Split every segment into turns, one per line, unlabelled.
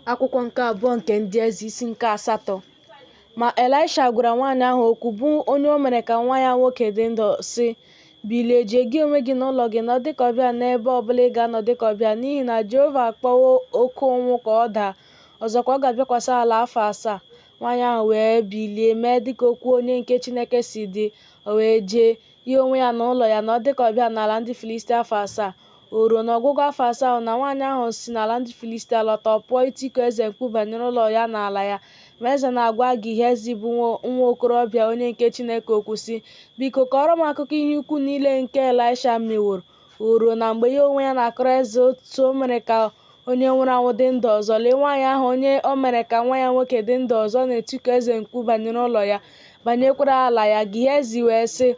Akwụkwọ nke abụọ nke ndị eze isi nke asatọ. Ma Elisha gwara nwaanyị ahụ okwu, bụ onye o mere ka nwa ya nwoke dị ndụ, sị, "Bilie, jee gị onwe gị n'ụlọ gị, nọ dịka ọbịa n'ebe ọbụla ị ga-anọ dịka ọbịa, n'ihi na Jehova akpọwo oke ụnwụ ka ọ daa. Ọzọkwa, ọ ga-abịakwasị ala afọ 7." Nwaanyị ahụ wee bilie mee dịka okwu onye nke Chineke si dị. O wee jee ya onwe ya n'ụlọ ya, nọ dịka ọbịa n'ala ndị Filistia afọ 7. O ruo n'ọgwụgwụ afọ 7 ahụ, na nwaanyị ahụ si n'ala ndị Filistia lọta, ọ pụọ itiku eze mkpu banyere ụlọ ya na ala ya. Ma eze na-agwa Gehazi, bụ nwa okorobịa onye nke Chineke okwu, sị, "Biko kọrọ m akụkọ ihe ukwu niile nke Elisha meworo." O ruo na mgbe ya onwe ya na-akọrọ eze otu o mere ka onye nwụrụ anwụ dị ndụ ọzọ, lee, nwaanyị ahụ onye o mere ka nwa ya nwoke dị ndụ ọzọ na-etiku eze mkpu banyere ụlọ ya, banyekwara ala ya. Gehazi wee sị,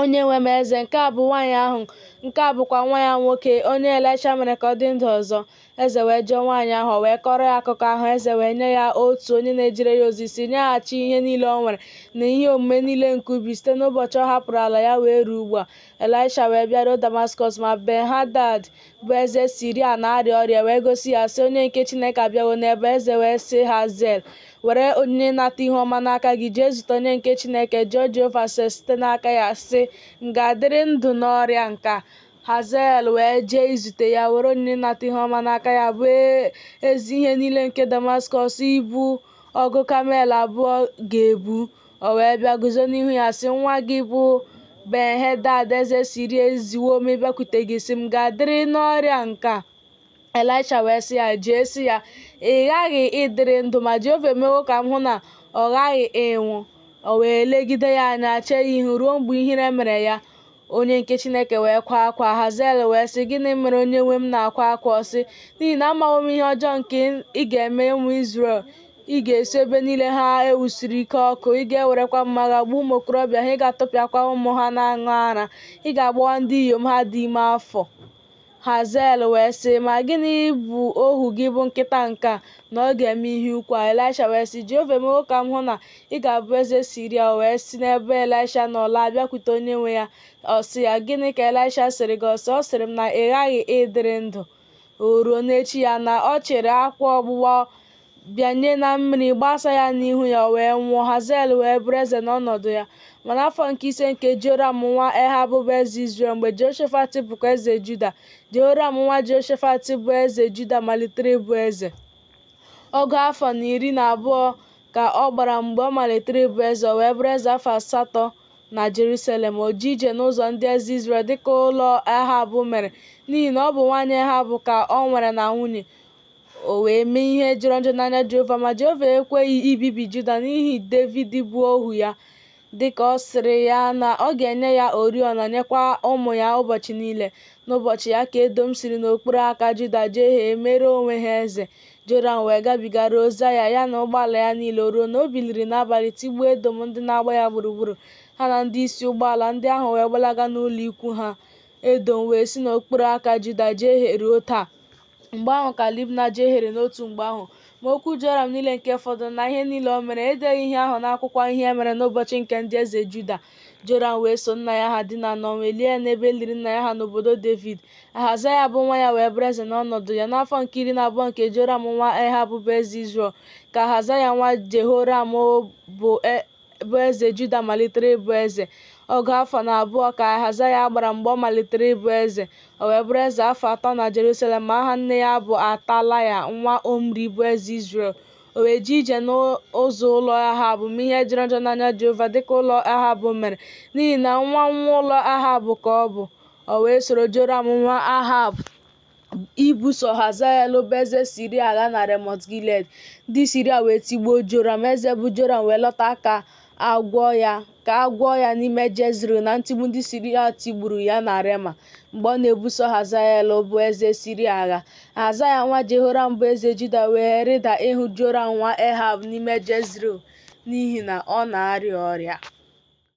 "Onye nwe m eze, nke a bụ nwaanyị ahụ, nke a bụkwa nwa ya nwoke onye Elisha mere ka ọ dị ndụ ọzọ." Eze wee jụọ nwaanyị ahụ, o wee kọrọ ya akụkọ ahụ. Eze wee nye ya otu onye na-ejere ya ozi, si nyeghachi ihe niile o nwere na ihe omume niile nke ubi site n'ụbọchị ọ hapụrụ ala ya wee ruo ugbu a. Elisha wee bịaruo Damaskọs, ma Ben-Hadad bụ eze Siria na-arịa ọrịa, wee gosi ya, sị, "Onye nke Chineke abịawo n'ebe." Eze wee sị Hazael, "Were onyinye nata ihe ọma n'aka gị, jee zute onye nke Chineke, jụọ Jehova ase site n'aka ya, sị, m ga-adịrị ndụ n'ọrịa nke a?" Hazael wee jee izute ya, were onyinye nata ihe ọma n'aka ya, bụ ezi ihe niile nke Damaskọs ibu ọgụ kamel 2 ga-ebu. O wee bịa guzo n'ihu ya, sị, "Nwa gị bụ Ben-Hadad eze Siria eziwo m ịbịakwute gị, sị m ga-adịrị n'ọrịa nke a?" Elisha wee sị ya, "Jee sị ya, ị ghaghị ịdịrị ndụ, ma Jehova emewo ka m hụ na ọ ghaghị ịnwụ." O wee legide ya anya, chee ya ihu ruo mgbe ihere mere ya. Onye nke Chineke wee kwaa akwa. Hazael wee sị, "Gịnị mere onye nwe m na-akwa akwa?" Ọ sị, "N'ihi na amawo m ihe ọjọọ nke ị ga-eme ụmụ Izrel. Ị ga-esi ebe niile ha ewusiri ike ọkụ, ị ga-ewerekwa mma agha gbuo ụmụ okorobịa ha, ị ga-atụpịakwa ụmụ ha na-aṅụ ara, ị ga-agbawa ndị inyom ha dị ime afọ." Hazael wee sị, "Ma gịnị bụ ohu gị bụ nkịta nke a, na ọ ga-eme ihe ukwu a?" Elisha wee sị, "Jehova emewo ka m hụ na ị ga-abụ eze Siria." O wee si n'ebe Elisha nọ laa, bịakwute onye nwe ya. Ọ sị ya, "Gịnị ka Elisha sịrị gị?" Ọ sị, "Ọ sịrị m na ị ghaghị ịdịrị ndụ." O ruo n'echi ya, na ọ chịrị akwa ọgbụgba bịanye na mmiri, gbasa ya n'ihu ya, o wee nwụọ. Hazael wee bụrụ eze n'ọnọdụ ya. Ma n'afọ nke 5 nke Joram nwa Ehab bụ eze Izrel, mgbe Jehoshafat bụkwa eze Juda, Jehoram nwa Jehoshafat bụ eze Juda malitere ịbụ eze. Ọgụ afọ na 12 ka ọ gbara mgbe ọ malitere ịbụ eze. O wee bụrụ eze afọ 8 na Jerusalem. O ji ije n'ụzọ ndị eze Izrel dịka ụlọ Ehab mere, n'ihi na ọ bụ nwaanyị Ehab ka ọ nwere na nwunye. O wee mee ihe jọrọ njọ n'anya Jehova, ma Jehova ekweghị ibibi Juda n'ihi Devid bụ ohu ya, dịka ọ sịrị ya na ọ ga-enye ya oriọna, nyekwa ụmụ ya ụbọchị niile. N'ụbọchị ya ka Edom siri n'okpuru aka Juda jehie, mere onwe ha eze. Joram wee gabigara Uzaya ya na ụgbọala ya niile. O ruo na o biliri n'abalị tigbuo Edom ndị na-agba ya gburugburu, ha na ndị isi ụgbọala ndị ahụ wee gbalaga n'ụlọ ikwu ha. Edom wee si n'okpuru aka Juda jehie ruo taa. Mgbe ahụ ka Libna jehiere n'otu mgbe ahụ. Ma okwu Joram niile nke fọdụrụ na ihe niile o mere, edeghị ihe ahụ n'akwụkwọ ihe e mere n'ụbọchị nke ndị eze Juda. Joram wee so nna ya ha dina n'ọnwụ, lie ya n'ebe e liri nna ya ha n'obodo Devid. Ahazaya bụ nwa ya wee bụrụ eze n'ọnọdụ ya. N'afọ nke 12 nke Joram nwa Ehab bụ eze Izrel, ka Ahazaya nwa Jehoram bụ eze Juda malitere ịbụ eze. Ọgụ afọ na 2 ka Ahazaya gbara mgbe ọ malitere ịbụ eze. O wee bụrụ eze afọ 3 na Jerusalem. Ma aha nne ya bụ Atalaya nwa Omri bụ eze Izrel. O wee ji ije n'ụzọ ụlọ Ahab, ma ihe jọrọ njọ n'anya Jehova dịka ụlọ Ahab mere, n'ihi na nwa ụlọ Ahab ka ọ bụ. O wee soro Joram nwa Ahab ibuso Hazael bụ eze Siria agha na Ramọt Gilead. Ndị Siria wee tigbuo Joram. Eze bụ Joram wee lọta ka a gwọọ ya n'ime Jezreel na ntigbu ndị Siria tigburu ya na Rema, mgbe ọ na-ebuso Hazael bụ eze Siria agha. Ahazaya nwa Jehoram bụ eze Juda wee rịda ịhụ Joram nwa Ehab n'ime Jezreel, n'ihi na ọ na-arịa ọrịa.